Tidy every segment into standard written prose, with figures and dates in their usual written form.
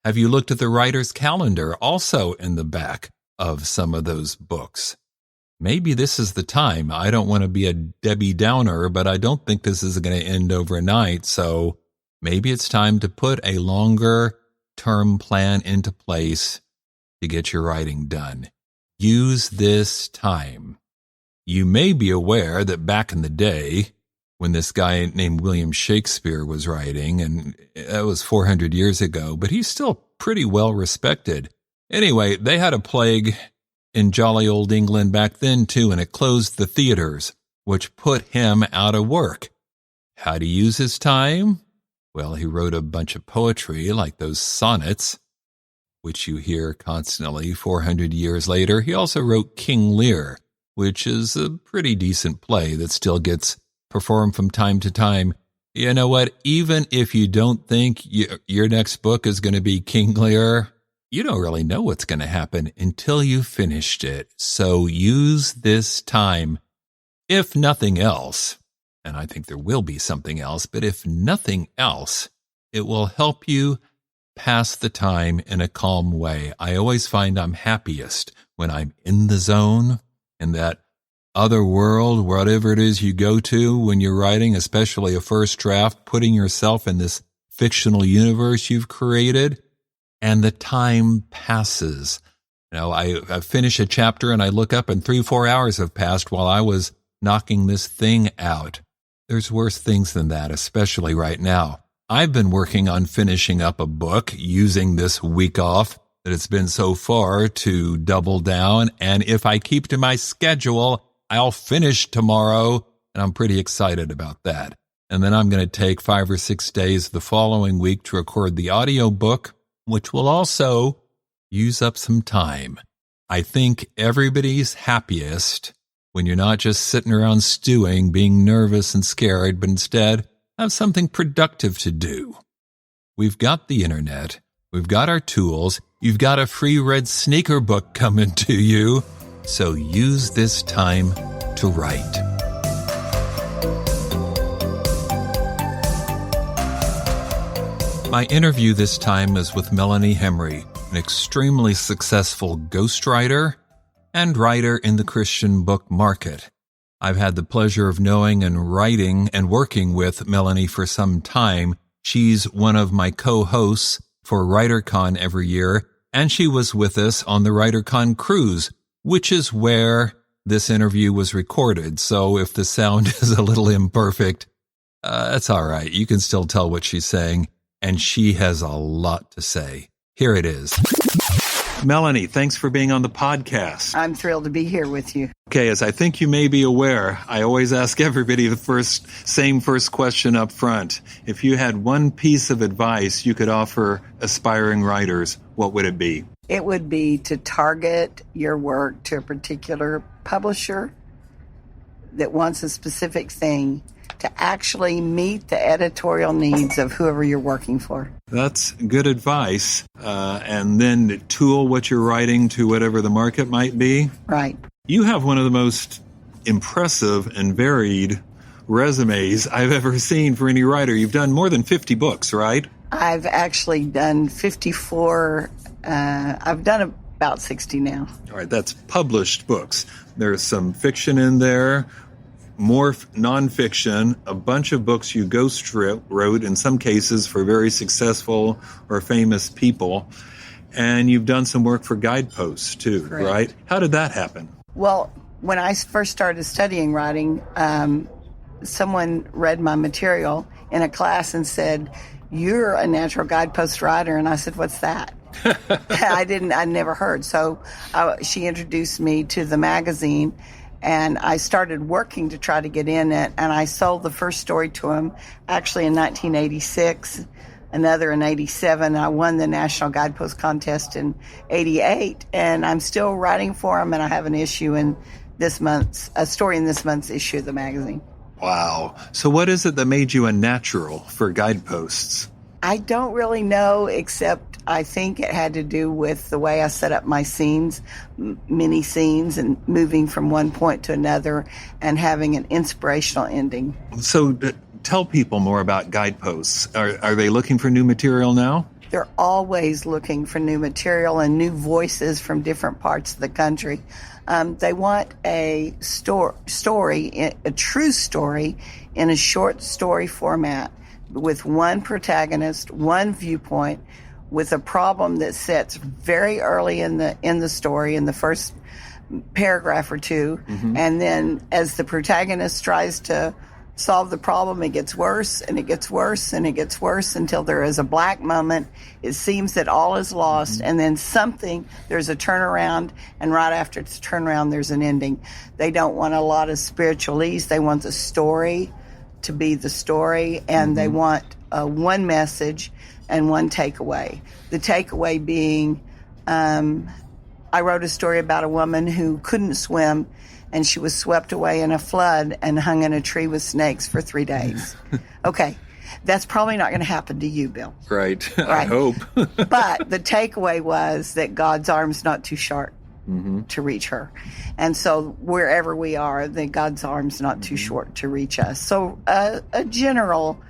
Have you looked at the writer's calendar also in the back of some of those books? Maybe this is the time. I don't want to be a Debbie Downer, but I don't think this is going to end overnight. So maybe it's time to put a longer term plan into place to get your writing done. Use this time. You may be aware that back in the day, when this guy named William Shakespeare was writing, and that was 400 years ago, but he's still pretty well respected. Anyway, they had a plague in jolly old England back then too, and it closed the theaters, which put him out of work. How to use his time? Well, he wrote a bunch of poetry like those sonnets, which you hear constantly 400 years later. He also wrote King Lear, which is a pretty decent play that still gets performed from time to time. You know what? Even if you don't think your next book is going to be King Lear, you don't really know what's going to happen until you've finished it. So use this time. If nothing else, and I think there will be something else, but if nothing else, it will help you pass the time in a calm way. I always find I'm happiest when I'm in the zone, in that other world, whatever it is you go to when you're writing, especially a first draft, putting yourself in this fictional universe you've created, and the time passes. You know, I finish a chapter and I look up and 3-4 hours have passed while I was knocking this thing out. There's worse things than that, especially right now. I've been working on finishing up a book using this week off that it's been so far to double down, and if I keep to my schedule, I'll finish tomorrow, and I'm pretty excited about that. And then I'm going to take 5 or 6 days the following week to record the audio book, which will also use up some time. I think everybody's happiest when you're not just sitting around stewing, being nervous and scared, but instead have something productive to do. We've got the internet. We've got our tools. You've got a free red sneaker book coming to you. So use this time to write. My interview this time is with Melanie Hemry, an extremely successful ghostwriter and writer in the Christian book market. I've had the pleasure of knowing and writing and working with Melanie for some time. She's one of my co-hosts for WriterCon every year, and she was with us on the WriterCon cruise, which is where this interview was recorded. So if the sound is a little imperfect, that's all right. You can still tell what she's saying, and she has a lot to say. Here it is. Melanie, thanks for being on the podcast. I'm thrilled to be here with you. Okay, as I think you may be aware, I always ask everybody the same first question up front. If you had one piece of advice you could offer aspiring writers, what would it be? It would be to target your work to a particular publisher that wants a specific thing, to actually meet the editorial needs of whoever you're working for. That's good advice. And then tool what you're writing to whatever the market might be. Right. You have one of the most impressive and varied resumes I've ever seen for any writer. You've done more than 50 books, right? I've actually done 54. I've done about 60 now. All right, that's published books. There's some fiction in there, more nonfiction, a bunch of books you ghost wrote, in some cases for very successful or famous people. And you've done some work for guideposts too, Correct. Right? How did that happen? Well, when I first started studying writing, someone read my material in a class and said, "You're a natural guidepost writer." And I said, "What's that?" I'd never heard. So she introduced me to the magazine, and I started working to try to get in it. And I sold the first story to him actually in 1986, another in 87. I won the National Guidepost Contest in 88, and I'm still writing for him, and I have a story in this month's issue of the magazine. Wow. So what is it that made you a natural for guideposts? I don't really know, except I think it had to do with the way I set up my scenes, mini scenes, and moving from one point to another and having an inspirational ending. So tell people more about guideposts. Are they looking for new material now? They're always looking for new material and new voices from different parts of the country. They want a story, a true story in a short story format with one protagonist, one viewpoint, with a problem that sets very early in the story, in the first paragraph or two. And then as the protagonist tries to solve the problem, it gets worse and it gets worse and it gets worse until there is a black moment. It seems that all is lost, and then there's a turnaround, and right after it's a turnaround, there's an ending. They don't want a lot of spiritualese. They want the story to be the story, and they want one message and one takeaway. The takeaway being, I wrote a story about a woman who couldn't swim, and she was swept away in a flood and hung in a tree with snakes for 3 days. Okay, that's probably not going to happen to you, Bill. Right. I hope. But the takeaway was that God's arm's not too short to reach her. And so wherever we are, that God's arm's not too short to reach us. So a general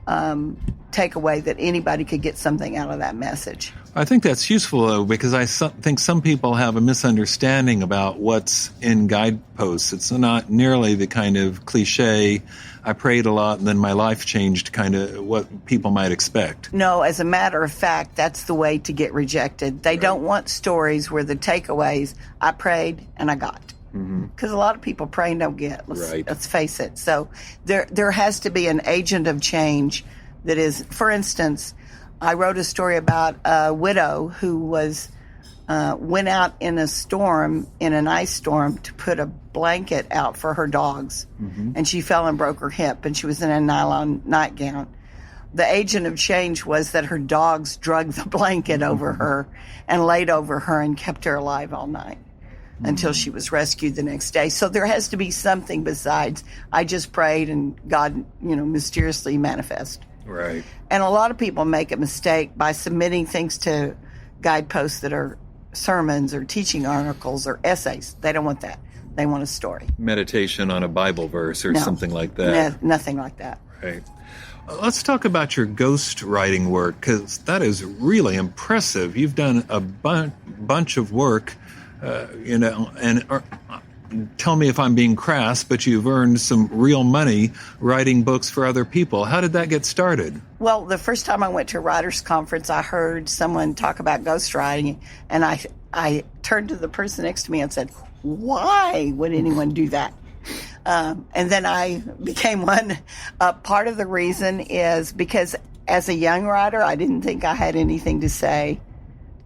takeaway that anybody could get something out of that message. I think that's useful, though, because I think some people have a misunderstanding about what's in guideposts. It's not nearly the kind of cliche, I prayed a lot and then my life changed, kind of what people might expect. No, as a matter of fact, that's the way to get rejected. They don't want stories where the takeaways, I prayed and I got. Because a lot of people pray and don't get. Let's face it. So there has to be an agent of change that is, for instance, I wrote a story about a widow who went out in an ice storm, to put a blanket out for her dogs. And she fell and broke her hip, and she was in a nylon nightgown. The agent of change was that her dogs dragged the blanket over her and laid over her and kept her alive all night until she was rescued the next day. So there has to be something besides, I just prayed and God, mysteriously manifest. Right. And a lot of people make a mistake by submitting things to guideposts that are sermons or teaching articles or essays. They don't want that. They want a story. Meditation on a Bible verse or something like that. Nothing like that. Right. Let's talk about your ghostwriting work, because that is really impressive. You've done a bunch of work, and tell me if I'm being crass, but you've earned some real money writing books for other people. How did that get started? Well, the first time I went to a writer's conference, I heard someone talk about ghostwriting, and I turned to the person next to me and said, why would anyone do that? And then I became one. Part of the reason is because as a young writer, I didn't think I had anything to say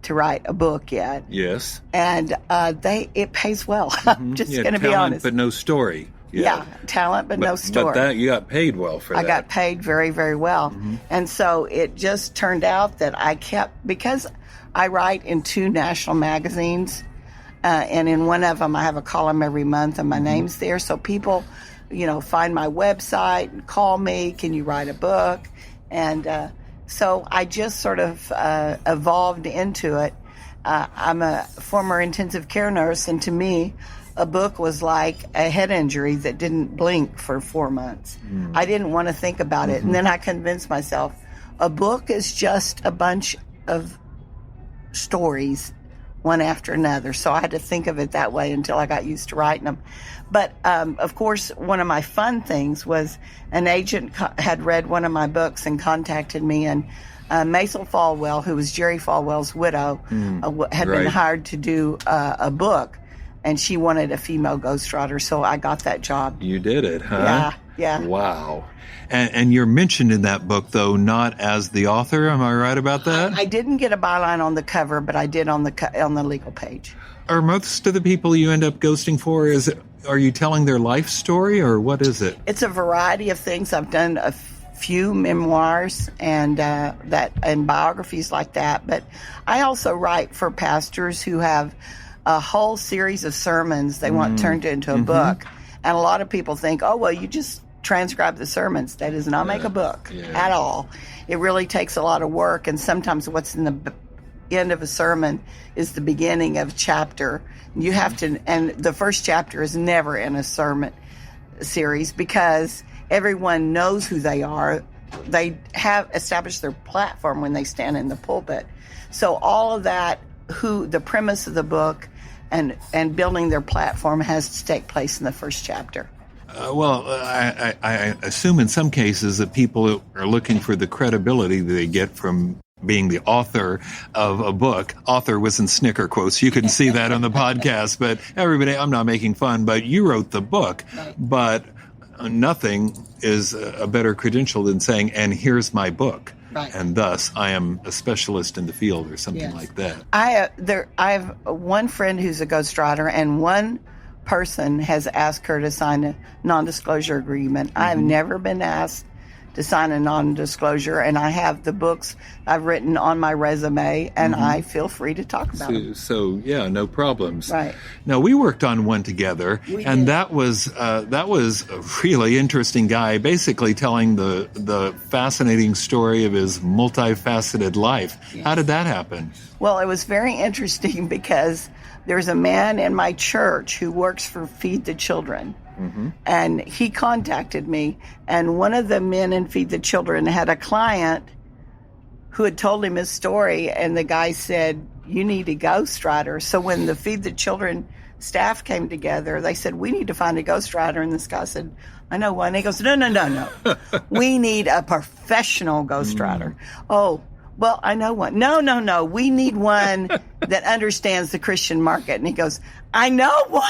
to write a book yet. Yes. And it pays well. I'm just going to be honest. But no story. Yeah, talent, but no story. But you got paid well for that. I got paid very, very well. And so it just turned out that because I write in 2 national magazines, and in one of them I have a column every month and my name's there. So people, find my website and call me, can you write a book? And so I just sort of evolved into it. I'm a former intensive care nurse, and to me, a book was like a head injury that didn't blink for 4 months. I didn't want to think about it. And then I convinced myself, a book is just a bunch of stories, one after another. So I had to think of it that way until I got used to writing them. But, of course, one of my fun things was an agent had read one of my books and contacted me, and Maisel Falwell, who was Jerry Falwell's widow, had been hired to do a book, and she wanted a female ghostwriter, so I got that job. You did it, huh? Yeah. Wow. And you're mentioned in that book, though, not as the author. Am I right about that? I didn't get a byline on the cover, but I did on the legal page. Are most of the people you end up ghosting for, are you telling their life story, or what is it? It's a variety of things. I've done a few memoirs and biographies like that, but I also write for pastors who have a whole series of sermons they want turned into a book. And a lot of people think, oh, well, you just transcribe the sermons. That does not make a book at all. It really takes a lot of work, and sometimes what's in the end of a sermon is the beginning of a chapter. You have to, and the first chapter is never in a sermon series because everyone knows who they are. they have established their platform when they stand in the pulpit. So all of that, the premise of the book and building their platform has to take place in the first chapter. I assume in some cases that people are looking for the credibility that they get from being the author of a book. Author was in snicker quotes. You couldn't see that on the podcast, but everybody, I'm not making fun, but you wrote the book. Right. But nothing is a better credential than saying, and here's my book. Right. And thus, I am a specialist in the field or something like that. I have one friend who's a ghostwriter, and one person has asked her to sign a non-disclosure agreement. Mm-hmm. I've never been asked to sign a non-disclosure, and I have the books I've written on my resume, and I feel free to talk about them. So yeah, no problems. Right. Now, we worked on one together, and that was a really interesting guy, basically telling the fascinating story of his multifaceted life. Yes. How did that happen? Well, it was very interesting because there's a man in my church who works for Feed the Children. Mm-hmm. And he contacted me, and one of the men in Feed the Children had a client who had told him his story, and the guy said, you need a ghostwriter. So when the Feed the Children staff came together, they said, we need to find a ghostwriter. And this guy said, I know one. He goes, no. We need a professional ghostwriter. Oh, well, I know one. No. We need one that understands the Christian market. And he goes, I know one.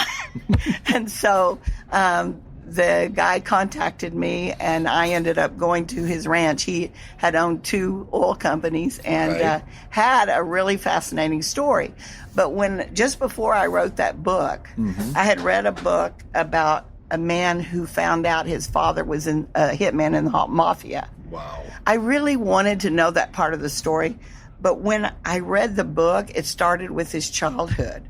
And so the guy contacted me, and I ended up going to his ranch. He had owned 2 oil companies and had a really fascinating story. But just before I wrote that book, I had read a book about a man who found out his father was a hitman in the mafia. Wow. I really wanted to know that part of the story, but when I read the book, it started with his childhood,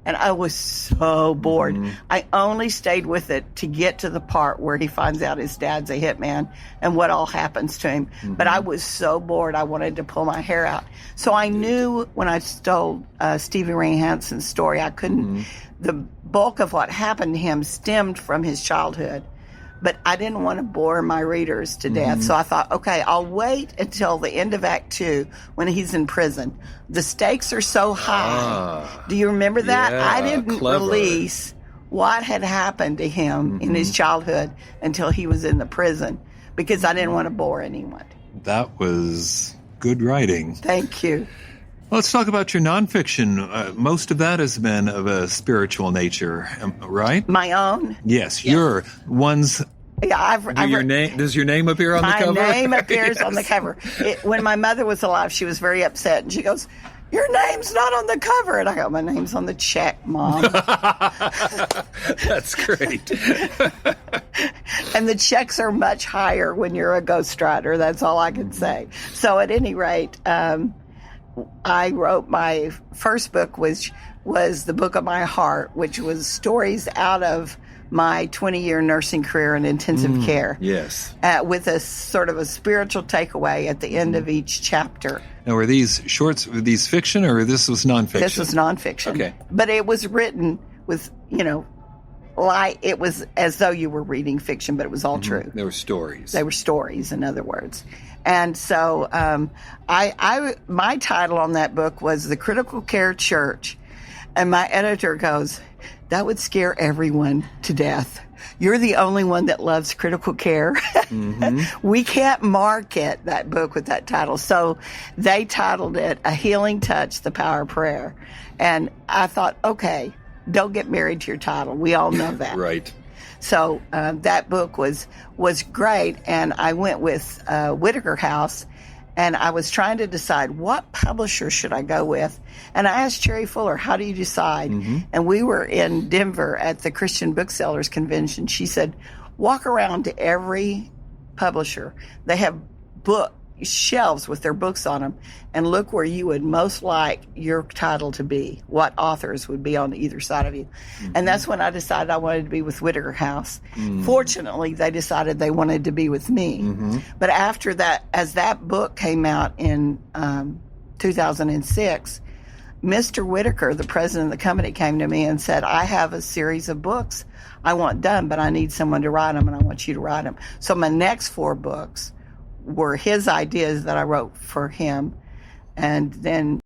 and I was so bored. I only stayed with it to get to the part where he finds out his dad's a hitman and what all happens to him. But I was so bored, I wanted to pull my hair out. So I knew when I told Stevie Ray Hanson's story, I couldn't. The bulk of what happened to him stemmed from his childhood. But I didn't want to bore my readers to death. So I thought, okay, I'll wait until the end of Act 2 when he's in prison. The stakes are so high. Do you remember that? Yeah, I didn't clever. release what had happened to him in his childhood until he was in the prison because I didn't want to bore anyone. That was good writing. Thank you. Let's talk about your nonfiction. Most of that has been of a spiritual nature, right? My own? Yes. Your ones. Yeah, Does your name appear on the cover? My name appears on the cover. When my mother was alive, she was very upset, and she goes, your name's not on the cover. And I go, my name's on the check, Mom. That's great. And the checks are much higher when you're a ghostwriter. That's all I can say. So at any rate, I wrote my first book, which was The Book of My Heart, which was stories out of my 20-year nursing career in intensive care. Yes. With a sort of a spiritual takeaway at the end of each chapter. Now, were these shorts, were these fiction, or this was nonfiction? This was nonfiction. Okay. But it was written with, it was as though you were reading fiction, but it was all true. They were stories. They were stories, in other words. And so my title on that book was The Critical Care Church. And my editor goes, that would scare everyone to death. You're the only one that loves critical care. We can't market that book with that title. So they titled it A Healing Touch, The Power of Prayer. And I thought, okay, don't get married to your title. We all know that. Right. So that book was great, and I went with Whitaker House, and I was trying to decide what publisher should I go with. And I asked Cherry Fuller, how do you decide? And we were in Denver at the Christian Booksellers Convention. She said, walk around to every publisher. They have book shelves with their books on them, and look where you would most like your title to be, what authors would be on either side of you. And that's when I decided I wanted to be with Whitaker House. Fortunately, they decided they wanted to be with me. But after that, as that book came out in 2006, Mr. Whitaker, the president of the company, came to me and said, I have a series of books I want done, but I need someone to write them, and I want you to write them. So my next 4 books were his ideas that I wrote for him. And then